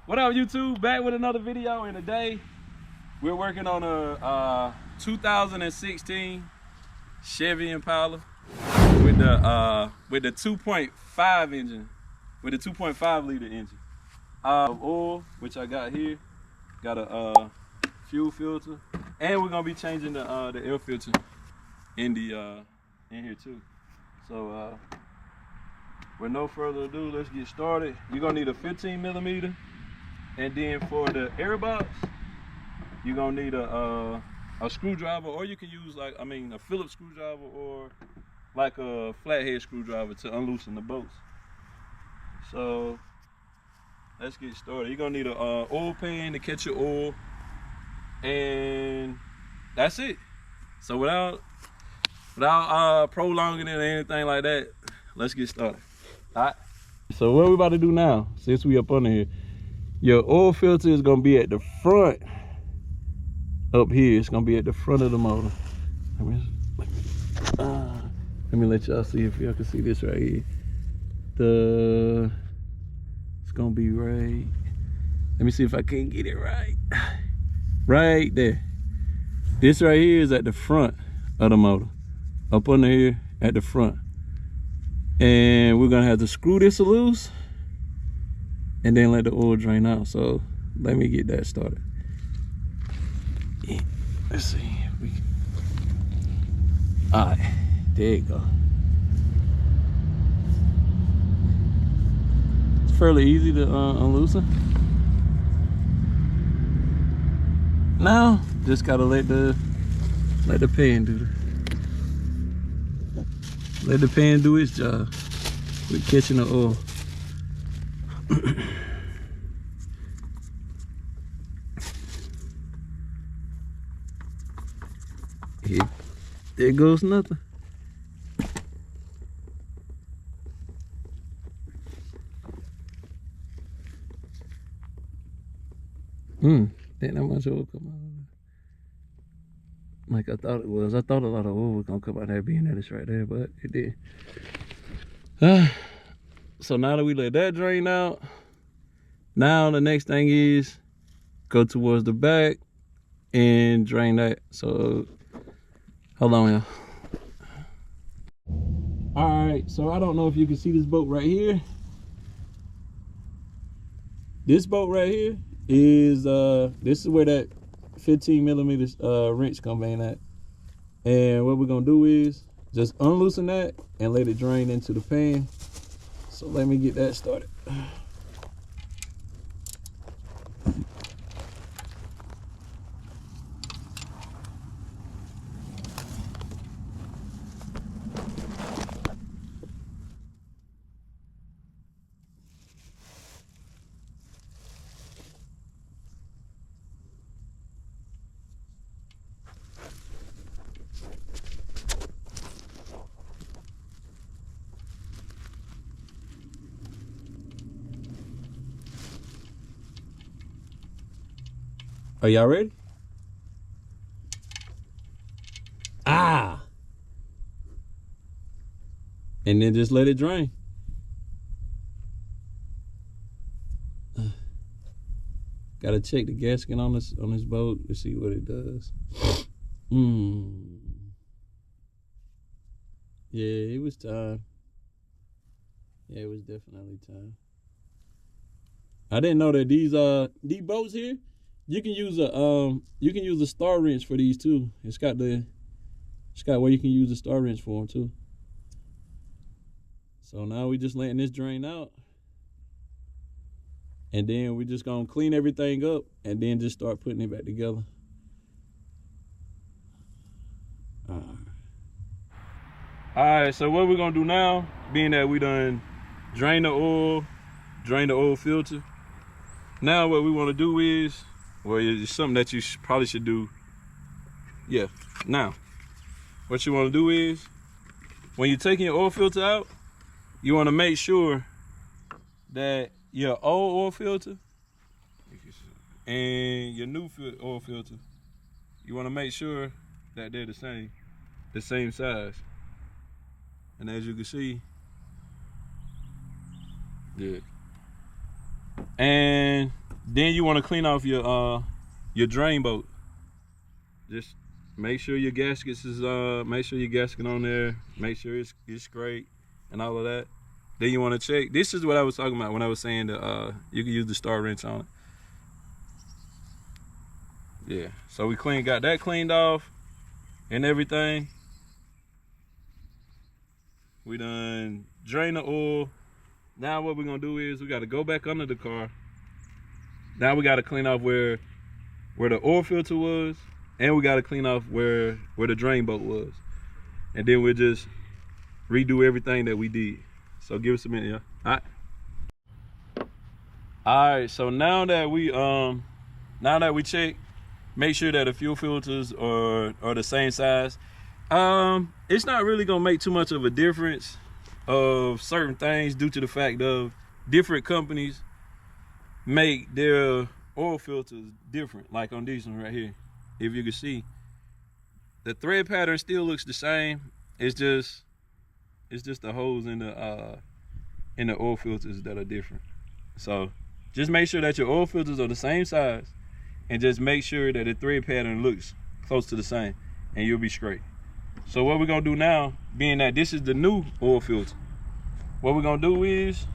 What up, YouTube? Back with another video, and today we're working on a 2016 Chevy Impala with the 2.5 engine, with the 2.5 liter engine. Oil, which I got here, got a fuel filter, and we're gonna be changing the air filter in here too. So with no further ado, let's get started. You're gonna need a 15 millimeter. And then for the air box, you're gonna need a screwdriver, or you can use a Phillips screwdriver or like a flathead screwdriver to unloosen the bolts. So let's get started. You're gonna need a oil pan to catch your oil, and that's it. So without prolonging it or anything like that, let's get started. All right. So what we about to do now, since we up under here, your oil filter is gonna be at the front up here. It's gonna be at the front of the motor. Let me let y'all see if y'all can see this right here. It's gonna be right. Let me see if I can get it right. Right there. This right here is at the front of the motor. Up under here at the front. And we're gonna have to screw this loose and then let the oil drain out. So let me get that started. Yeah. Let's see if we can. All right, there you go. It's fairly easy to unloosen. Now just gotta let the pan do let the pan do its job with catching the oil. There goes nothing. Didn't that much oil come out like I thought it was. I thought a lot of oil was gonna come out there, being that it's right there, but it did. So now that we let that drain out, now the next thing is go towards the back and drain that. So hold on, y'all. All right, so I don't know if you can see this bolt right here. This bolt right here is this is where that 15 millimeters wrench comes in at. And what we're gonna do is just unloosen that and let it drain into the pan. So let me get that started. Are y'all ready? And then just let it drain. Gotta check the gasket on this boat to see what it does. Yeah, it was time. Yeah, it was definitely time. I didn't know that these boats here, you can use a star wrench for these too. It's got where you can use a star wrench for them too. So now we just letting this drain out, and then we're just gonna clean everything up and then just start putting it back together. All right, so what we're gonna do now, being that we done drain the oil filter, now what we want to do is, well, it's something that you probably should do. Yeah, now what you want to do is, when you're taking your oil filter out, you want to make sure that your old oil filter and your new oil filter, you want to make sure that they're the same size. And as you can see, good. And Then you want to clean off your drain bolt. Just make sure your gaskets is make sure your gasket on there, make sure it's straight and all of that. Then you want to check. This is what I was talking about when I was saying that you can use the star wrench on it. Yeah, so we got that cleaned off and everything. We done drain the oil. Now what we're gonna do is we gotta go back under the car. Now we gotta clean off where the oil filter was, and we gotta clean off where the drain bolt was. And then we'll just redo everything that we did. So give us a minute, yeah. Alright, so now that we check, make sure that the fuel filters are the same size. It's not really gonna make too much of a difference of certain things due to the fact of different companies make their oil filters different. Like on these one right here, if you can see, the thread pattern still looks the same. It's just the holes in the oil filters that are different. So just make sure that your oil filters are the same size, and just make sure that the thread pattern looks close to the same, and you'll be straight. So what we're gonna do now, being that this is the new oil filter, what we're gonna do is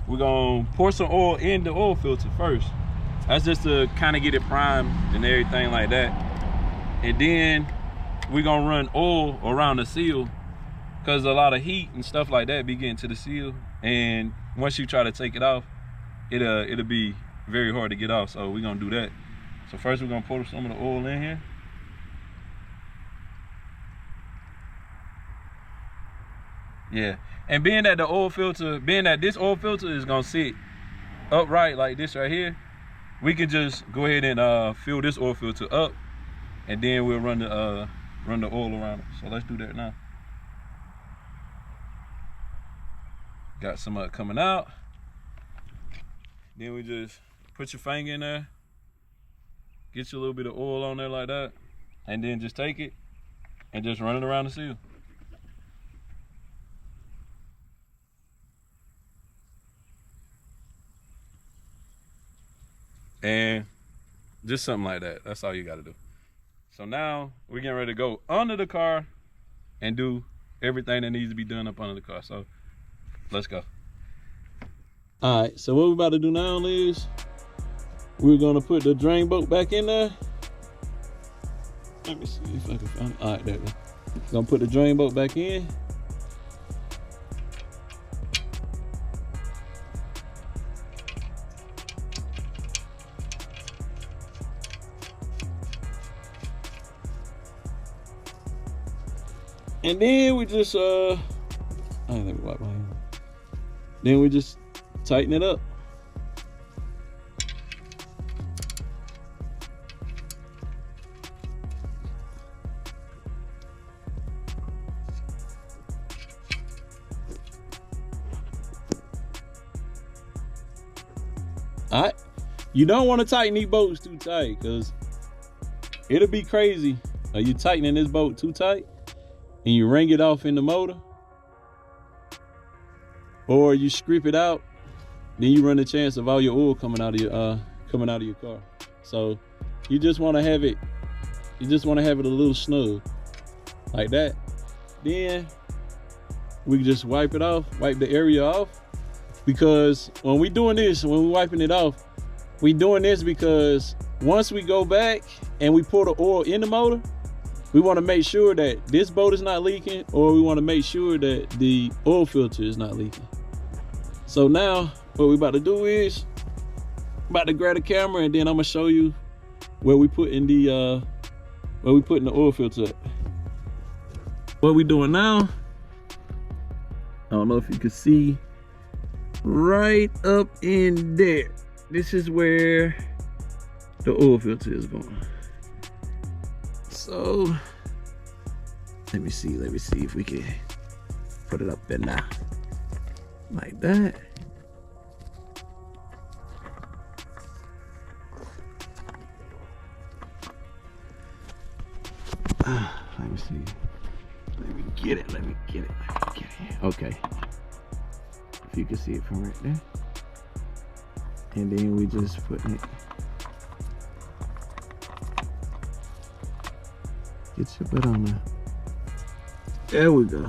we're gonna pour some oil in the oil filter first. That's just to kind of get it primed and everything like that. And then we're gonna run oil around the seal, because a lot of heat and stuff like that be getting to the seal, and once you try to take it off, it'll be very hard to get off. So we're gonna do that. So first we're gonna pour some of the oil in here. Yeah, and being that this oil filter is gonna sit upright like this right here, we can just go ahead and fill this oil filter up, and then we'll run the oil around it. So let's do that now. Got some coming out. Then we just put your finger in there, get you a little bit of oil on there like that, and then just take it and just run it around the seal. And just something like that. That's all you gotta do. So now we're getting ready to go under the car and do everything that needs to be done up under the car. So let's go. All right, so what we're about to do now is we're gonna put the drain bolt back in there. Let me see if I can find it. All right, there we go. Gonna put the drain bolt back in. And then we just let me wipe my hand. Then we just tighten it up. All right, you don't want to tighten these bolts too tight, because it'll be crazy. Are you tightening this bolt too tight and you wring it off in the motor, or you scrape it out, then you run the chance of all your oil coming out of your car. So you just want to have it a little snug like that. Then we just wipe it off, wipe the area off, because when we doing this, when we wiping it off, we doing this because once we go back and we pour the oil in the motor, we want to make sure that this bolt is not leaking, or we want to make sure that the oil filter is not leaking. So now what we about to do is about to grab the camera, and then I'm gonna show you where we putting the oil filter at. What we doing now, I don't know if you can see, right up in there, this is where the oil filter is going. So let me see if we can put it up there now, like that. Let me see. Let me get it. Okay. If you can see it from right there. And then we just putting it. Get your butt on there. There we go.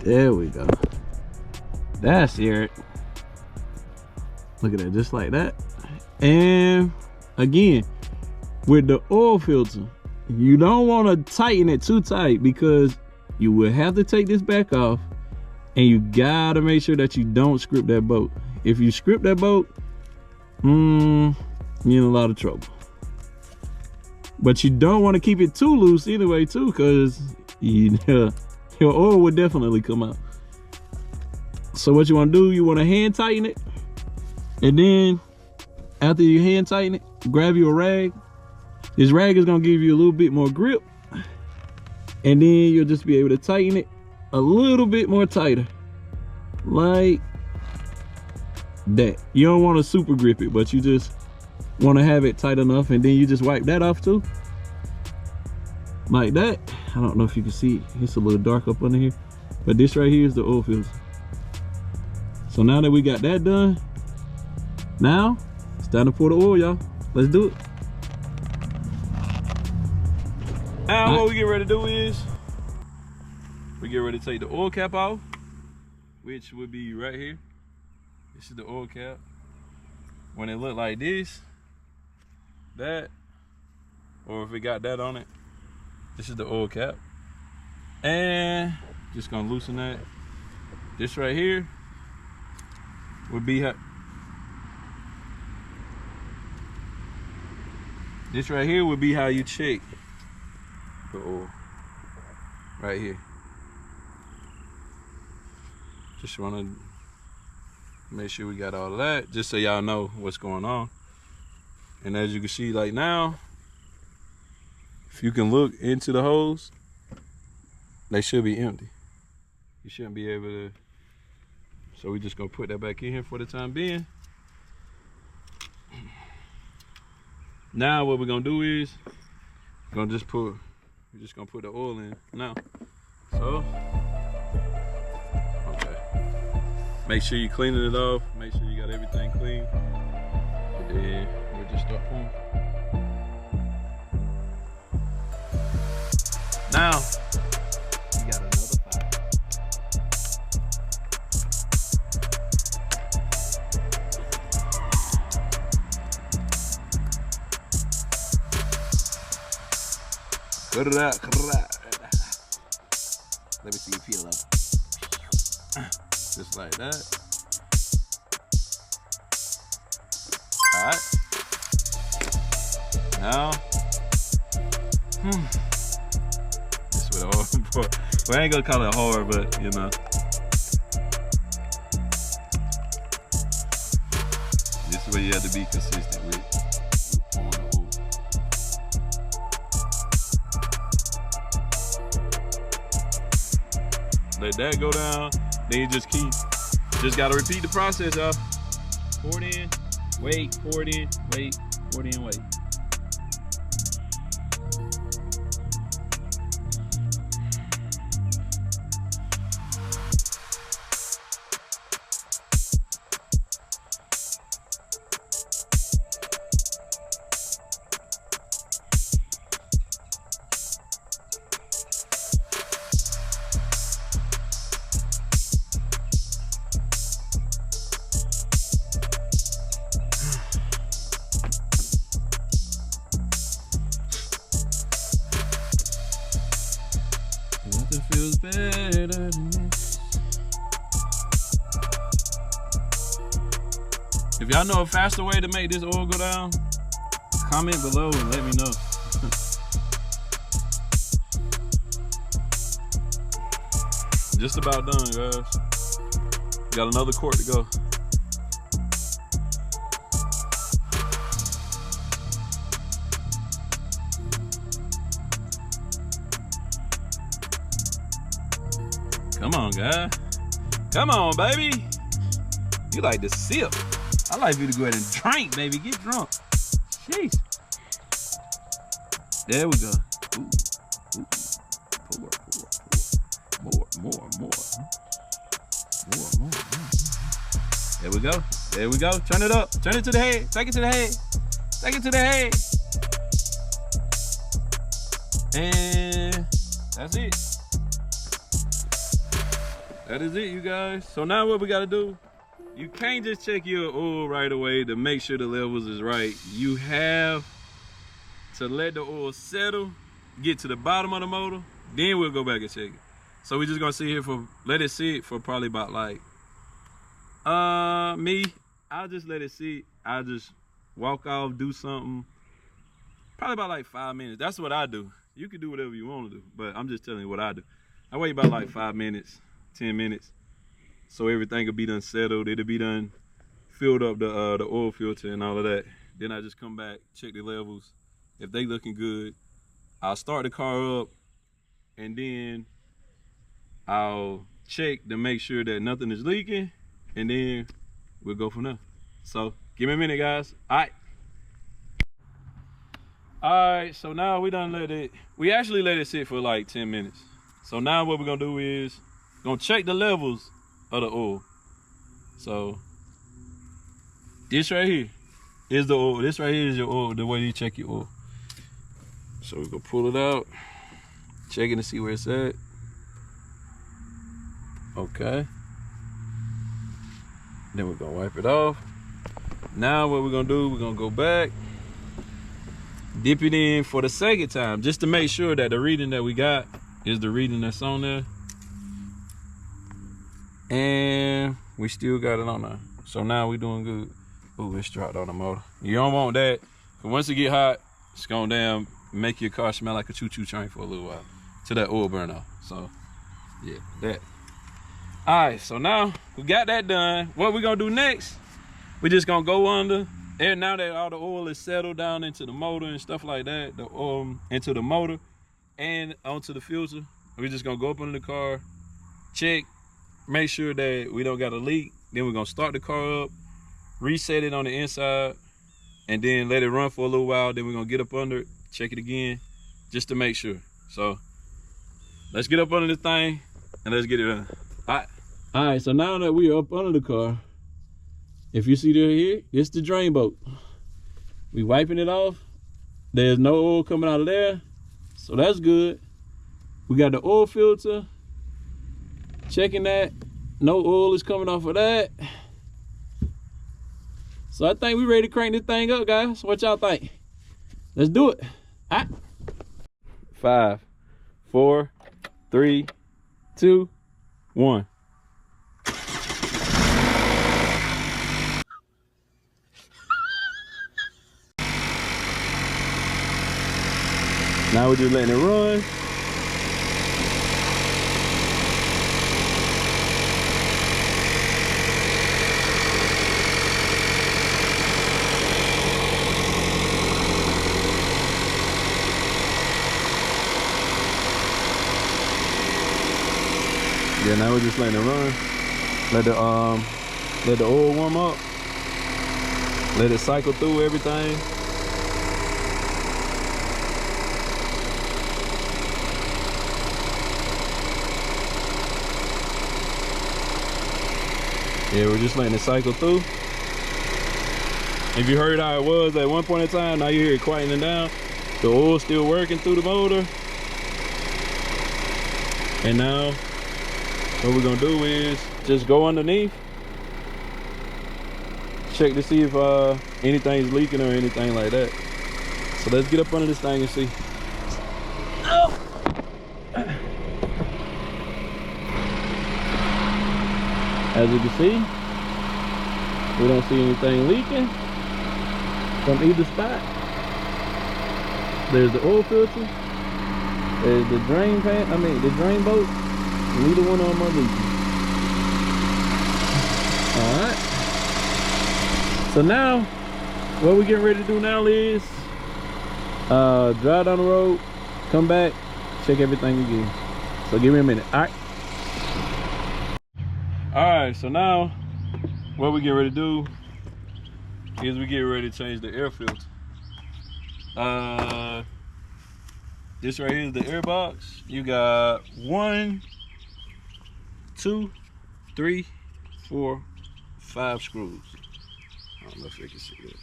There we go. That's it. Look at that, just like that. And again, with the oil filter, you don't want to tighten it too tight because you will have to take this back off, and you gotta make sure that you don't script that bolt. If you script that bolt, you're in a lot of trouble. But you don't want to keep it too loose anyway too, because your oil will definitely come out. So what you want to do, you want to hand tighten it, and then after you hand tighten it, grab you a rag. This rag is going to give you a little bit more grip, and then you'll just be able to tighten it a little bit more tighter, like that. You don't want to super grip it, but you just want to have it tight enough, and then you just wipe that off too, like that. I don't know if you can see it, it's a little dark up under here, but this right here is the oil filter. So now that we got that done, now it's time to pour the oil, y'all. Let's do it. Now what we get ready to do is we get ready to take the oil cap off, which would be right here. This is the oil cap. When it look like this, that, or if it got that on it, this is the oil cap. And just gonna loosen that. This right here would be how, this right here would be how you check the oil. Right here. Just wanna make sure we got all of that, just so y'all know what's going on. And as you can see, like now, if you can look into the hose, they should be empty. You shouldn't be able to. So we're just gonna put that back in here for the time being. Now what we're gonna do is we're just gonna put the oil in now. So okay. Make sure you're cleaning it off, make sure you got everything clean. And then we'll just start pouring. Now we got another 5. Cut it out, cut it out. Let me see you feel up. Just like that. Alright. Now, this is what I want for. Well, I ain't gonna call it hard, but you know. This is where you have to be consistent with pouring the oil. Let that go down. Then you just gotta repeat the process, y'all. Pour it in, wait, pour it in, wait, pour it in, wait. Nothing feels better than this. If y'all know a faster way to make this oil go down, comment below and let me know. Just about done, guys. Got another quart to go. Come on, guys. Come on, baby. You like to sip. I like you to go ahead and drink, baby. Get drunk. Jeez. There we go. Ooh. Ooh. Pour. More. There we go. There we go. Turn it up. Turn it to the head. Take it to the head. Take it to the head. And that's it. That is it, you guys. So now what we gotta do, you can't just check your oil right away to make sure the levels is right. You have to let the oil settle, get to the bottom of the motor, then we'll go back and check it. So we're just gonna sit here let it sit for probably about like, I'll just let it sit. I'll just walk off, do something. Probably about like 5 minutes. That's what I do. You can do whatever you want to do, but I'm just telling you what I do. I wait about like 5 minutes, 10 minutes, so everything will be done settled. It'll be done, filled up the oil filter and all of that. Then I just come back, check the levels. If they looking good, I'll start the car up, and then I'll check to make sure that nothing is leaking, and then we'll go from there. So give me a minute, guys. All right, so now we done we actually let it sit for like 10 minutes. So now what we're gonna do is gonna check the levels of the oil. So this right here is the oil. This right here is your oil, the way you check your oil. So we're gonna pull it out, check it to see where it's at. Okay. Then we're gonna wipe it off. Now what we're gonna do, we're gonna go back, dip it in for the second time, just to make sure that the reading that we got is the reading that's on there. And we still got it on there. So now we're doing good. Ooh, it's dropped on the motor. You don't want that. But once it get hot, it's gonna make your car smell like a choo-choo train for a little while till that oil burn off. So yeah, that. All right, so now we got that done. What we're gonna do next, we're just gonna go under, and now that all the oil is settled down into the motor and stuff like that, into the motor and onto the filter, we're just gonna go up under the car, check, make sure that we don't got a leak. Then we're gonna start the car up, reset it on the inside, and then let it run for a little while. Then we're gonna get up under it, check it again, just to make sure. So let's get up under this thing and let's get it done. All right, so now that we are up under the car, if you see here, it's the drain bolt. We wiping it off. There's no oil coming out of there, so that's good. We got the oil filter, checking that. No oil is coming off of that. So I think we're ready to crank this thing up, guys. What y'all think? Let's do it. All right. 5, 4, 3, 2, 1. Now we're just letting it run. Yeah, now we're just letting it run. Let the oil warm up. Let it cycle through everything. Yeah, we're just letting it cycle through. If you heard how it was at one point in time, now you hear it quietening down. The oil's still working through the motor. And now, what we're gonna do is just go underneath, check to see if anything's leaking or anything like that. So let's get up under this thing and see. Oh. As you can see, we don't see anything leaking from either spot. There's the oil filter, there's the drain the drain bolt. Neither one of them are leaking. All right. So now, what we're getting ready to do now is drive down the road, come back, check everything again. So give me a minute. All right. All right, so now what we get ready to do is we get ready to change the air filter. This right here is the air box. You got 1, 2, 3, 4, 5 screws. I don't know if you can see that.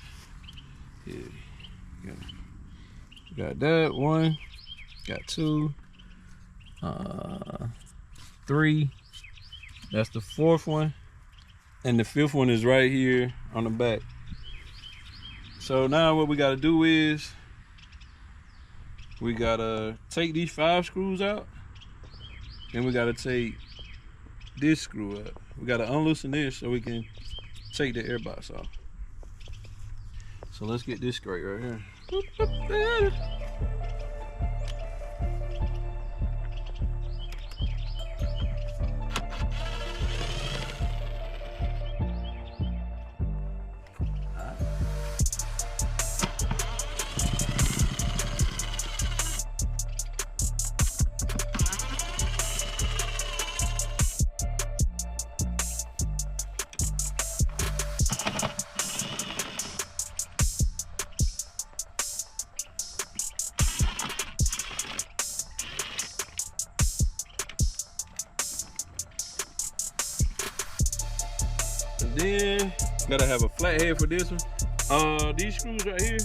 Yeah, got that one, got 2, 3. That's the 4th one, and the 5th one is right here on the back. So now what we gotta do is we gotta take these 5 screws out, and we gotta take this screw out. We gotta unloosen this so we can take the air box off. So let's get this straight right here. Then gotta have a flat head for this one. These screws right here, I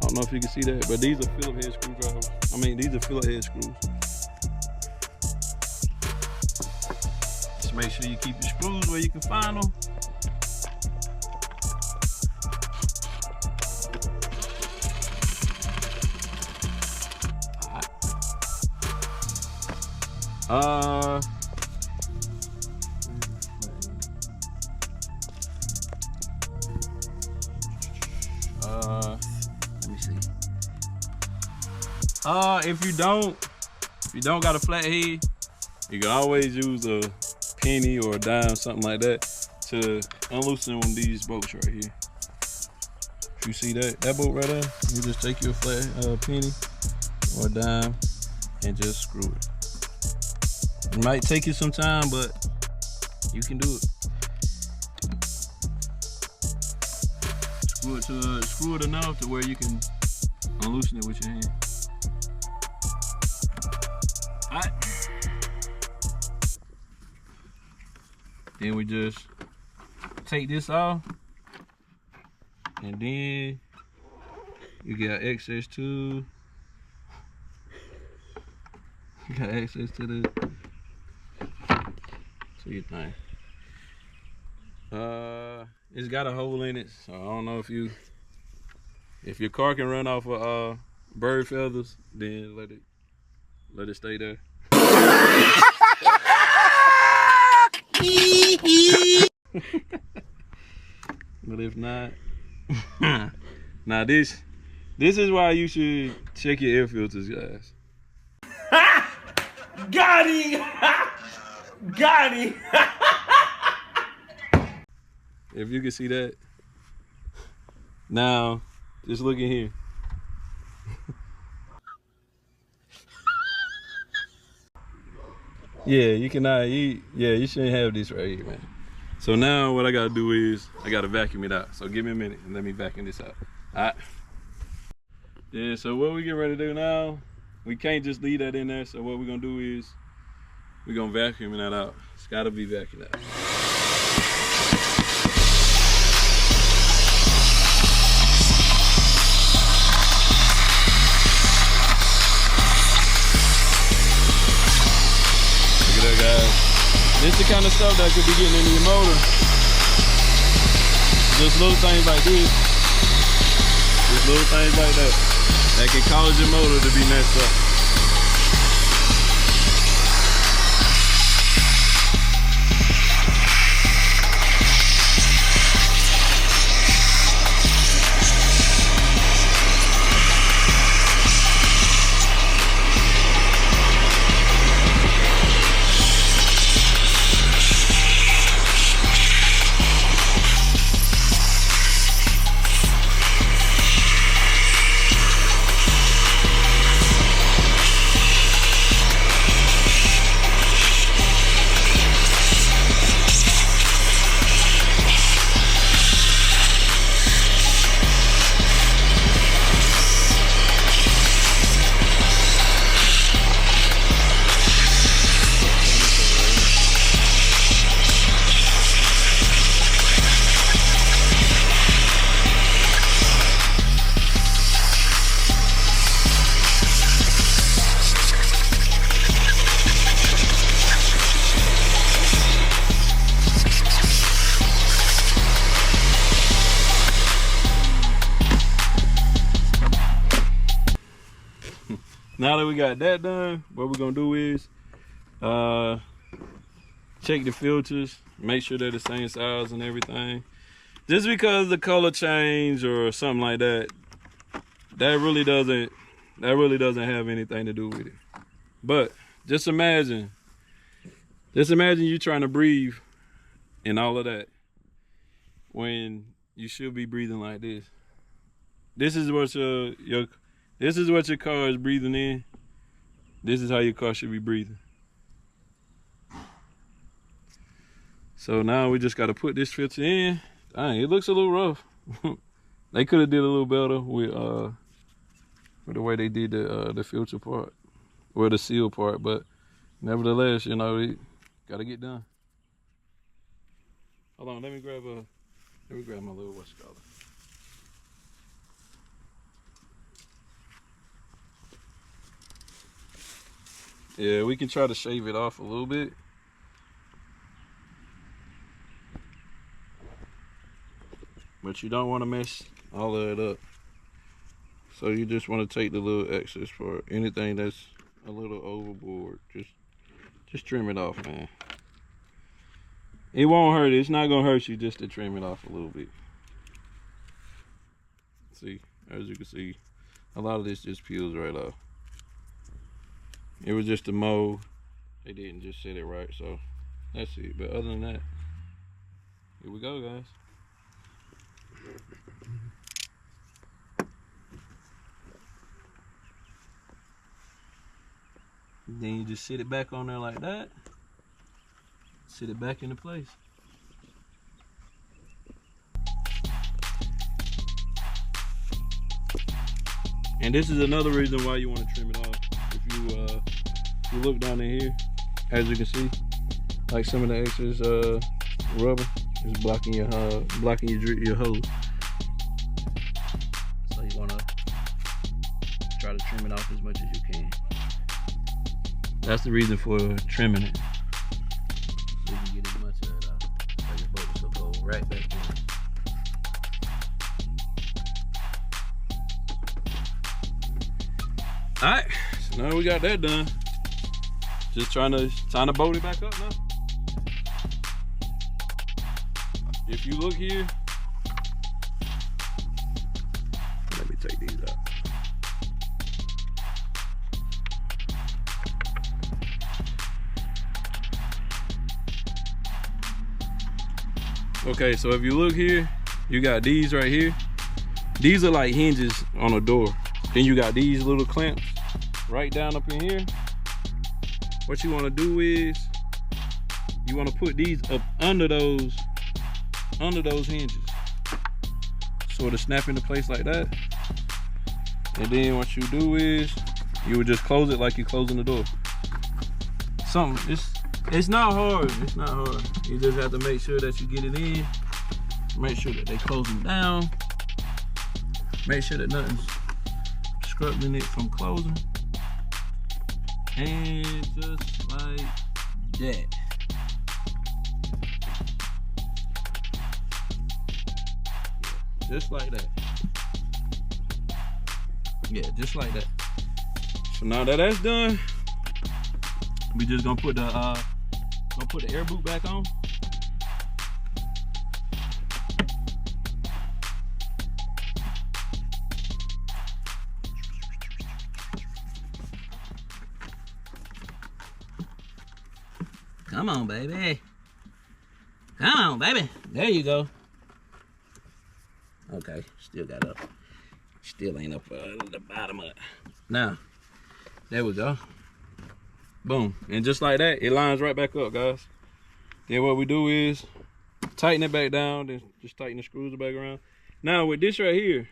don't know if you can see that, but these are Phillips head screwdrivers. I mean, these are Phillips head screws. Just make sure you keep your screws where you can find them. Let me see. If you don't got a flat head, you can always use a penny or a dime, something like that, to unloosen one of these bolts right here. If you see that bolt right there, you just take your flat penny or a dime and just screw it. It might take you some time, but you can do it. Screw it enough to where you can unloosen it with your hand. Alright. Then we just take this off, and then you got access to your thing. It's got a hole in it, so I don't know if your car can run off of bird feathers, then let it stay there. But if not, now this is why you should check your air filters, guys. Got him! Got him! If you can see that. Now, just look in here. Yeah, you cannot eat. Yeah, you shouldn't have this right here, man. So now what I gotta do is I gotta vacuum it out. So give me a minute and let me vacuum this out. Alright. Yeah, so what we get ready to do now, we can't just leave that in there. So what we're gonna do is we're gonna vacuum that out. It's gotta be vacuumed out. This is the kind of stuff that could be getting into your motor. Just little things like this. Just little things like that can cause your motor to be messed up. Now that we got that done, what we're gonna do is check the filters, make sure they're the same size and everything. Just because the color change or something like that, that really doesn't have anything to do with it. But just imagine you trying to breathe and all of that when you should be breathing like this. This is what your car is breathing in. This is how your car should be breathing. So now we just got to put this filter in. Dang, it looks a little rough. They could have did a little better with the way they did the filter part or the seal part, but nevertheless, you know, it got to get done. Hold on, let me grab my little what's it called. Yeah, we can try to shave it off a little bit. But you don't want to mess all of it up. So you just want to take the little excess for anything that's a little overboard. Just trim it off, man. It won't hurt. It's not gonna hurt you just to trim it off a little bit. See, as you can see, a lot of this just peels right off. It was just a mold. They didn't just set it right, so that's it. But other than that, here we go, guys. Then you just sit it back on there like that. Sit it back into place. And this is another reason why you want to trim it off. If you look down in here, as you can see, like some of the excess rubber is blocking your hose. So you want to try to trim it off as much as you can. That's the reason for trimming it. So you can get as much of it out. So your bolts will go right back in. Alright, so now we got that done. Just trying to bolt it back up now. If you look here, let me take these out. Okay, so if you look here, you got these right here. These are like hinges on a door. Then you got these little clamps right down up in here. What you want to do is you want to put these up under those hinges, so it'll snap into place like that. And then what you do is you would just close it like you're closing the door. It's not hard. It's not hard. You just have to make sure that you get it in. Make sure that they close them down. Make sure that nothing's obstructing it from closing. And just like that. Just like that. Yeah, just like that. So now that that's done, we just gonna put the air boot back on. Come on, baby. Come on, baby. There you go. Okay, still ain't up at the bottom of it. Now, there we go. Boom. And just like that, it lines right back up, guys. Then what we do is tighten it back down, then just tighten the screws back around. Now with this right here,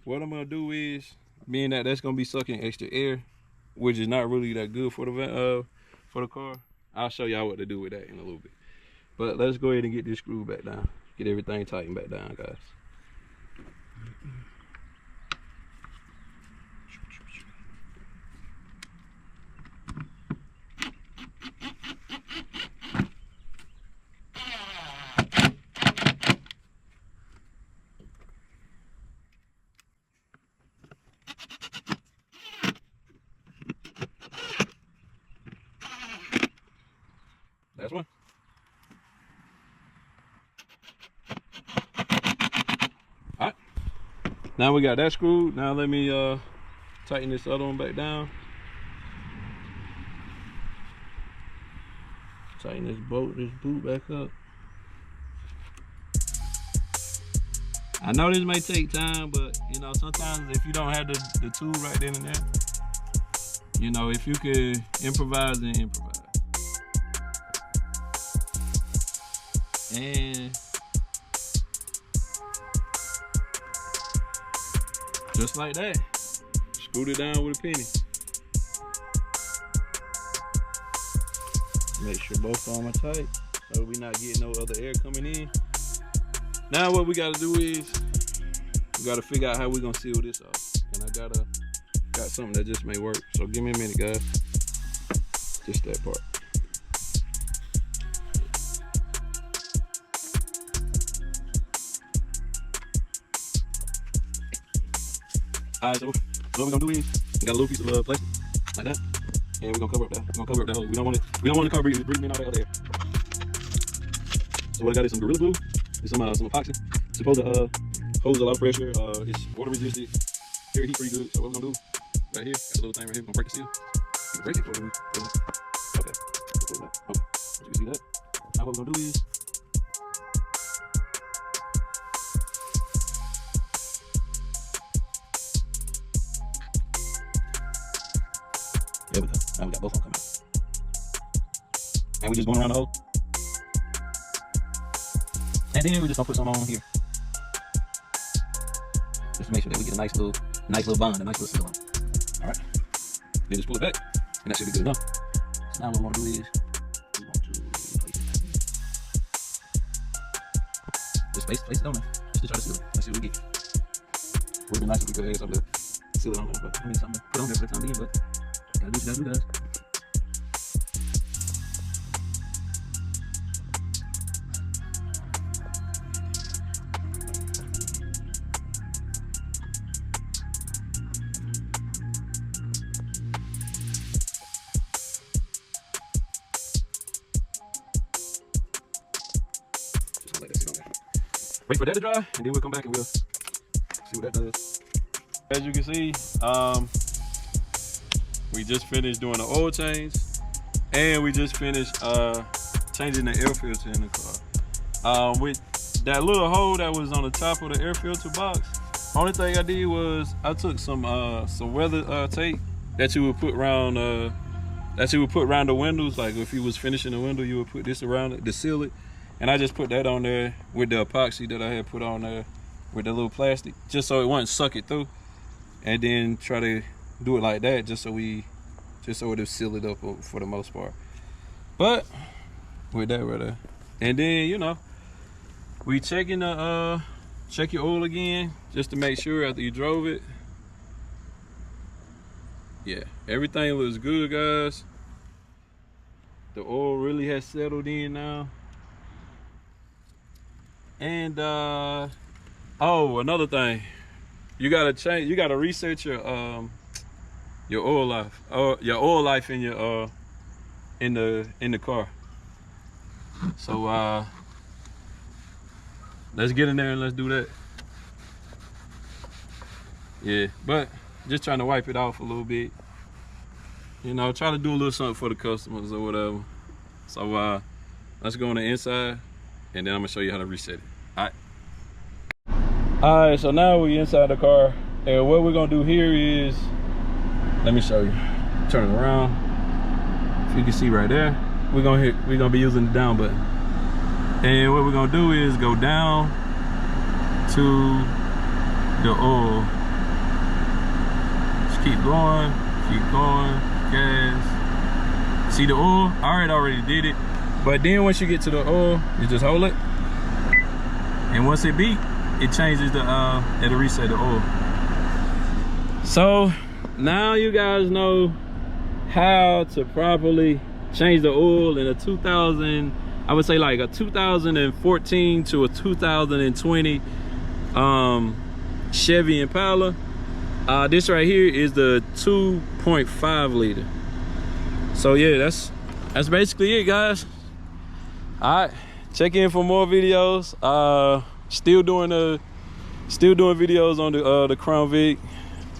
what I'm gonna do is, being that that's gonna be sucking extra air, which is not really that good for the car, I'll show y'all what to do with that in a little bit. But let's go ahead and get this screw back down. Get everything tightened back down, guys. Now we got that screwed. Now let me tighten this other one back down. Tighten this boot back up. I know this may take time, but you know, sometimes if you don't have the tool right then and there, you know, if you could improvise, then improvise. And just like that, screwed it down with a penny. Make sure both of them are tight, so we not getting no other air coming in. Now what we gotta do is, we gotta figure out how we gonna seal this off. And I got something that just may work. So give me a minute, guys. Just that part. Alright, so what we're gonna do is, we got a little piece of plastic, like that. And we're gonna cover up that. We're gonna cover up that hole. We don't want the car breathing in all that other air. So what I got is some Gorilla Glue, and some epoxy. It's supposed to hold a lot of pressure. It's water resistant, very heat pretty good. So what we're gonna do right here, got a little thing right here. We're gonna break the seal. You can break it for me. Okay. Okay. You can see that. Now what we're gonna do is, there we go. Now we got both of them coming. And we just going around the hole. And then we just gonna put some on here. Just to make sure that we get a nice little bond, a nice little seal on. Alright. Then just pull it back, and that should be good enough. So now what we wanna do is, we want to place it. Just place it on there. Just to try to seal it. Let's see what we get. Would be nice if we could add something to seal it on there, but I need something to put on there for the time being, but gotta do what you gotta do, guys. Just let that sit on there. Wait for that to dry, and then we'll come back and we'll see what that does. As you can see, we just finished doing the oil change, and we just finished changing the air filter in the car. With that little hole that was on the top of the air filter box, only thing I did was I took some weather tape that you would put around the windows. Like if you was finishing the window, you would put this around it to seal it. And I just put that on there with the epoxy that I had put on there with the little plastic, just so it wouldn't suck it through. And then try to do it like that, just so it'll seal it up for the most part. But with that right there, and then you know, we check your oil again just to make sure after you drove it. Yeah, everything looks good, guys. The oil really has settled in now. And oh, another thing, you gotta reset your oil life, in the car. So let's get in there and let's do that. Yeah, but just trying to wipe it off a little bit. You know, try to do a little something for the customers or whatever. So let's go on the inside, and then I'm gonna show you how to reset it. All right, so now we're inside the car, and what we're gonna do here is, let me show you. Turn it around. If you can see right there, we're gonna be using the down button. And what we're gonna do is go down to the oil. Just keep going, gas. See the oil? I already did it. But then once you get to the oil, you just hold it. And once it beep, it changes it'll reset the oil. So now you guys know how to properly change the oil in a 2000, I would say like a 2014 to a 2020 Chevy Impala. This right here is the 2.5 liter. So yeah, that's basically it, guys. All right, check in for more videos. Still doing the Still doing videos on the Crown Vic.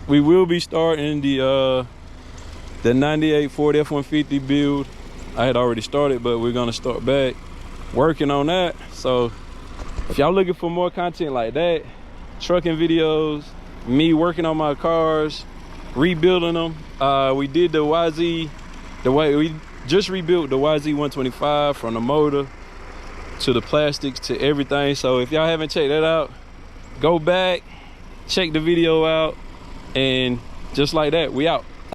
We will be starting the 98 Ford F-150 build. I had already started, but we're gonna start back working on that. So if y'all looking for more content like that, trucking videos, me working on my cars, rebuilding them. We did the YZ, we just rebuilt the YZ 125 from the motor to the plastics to everything. So if y'all haven't checked that out, go back, check the video out, and just like that, we out.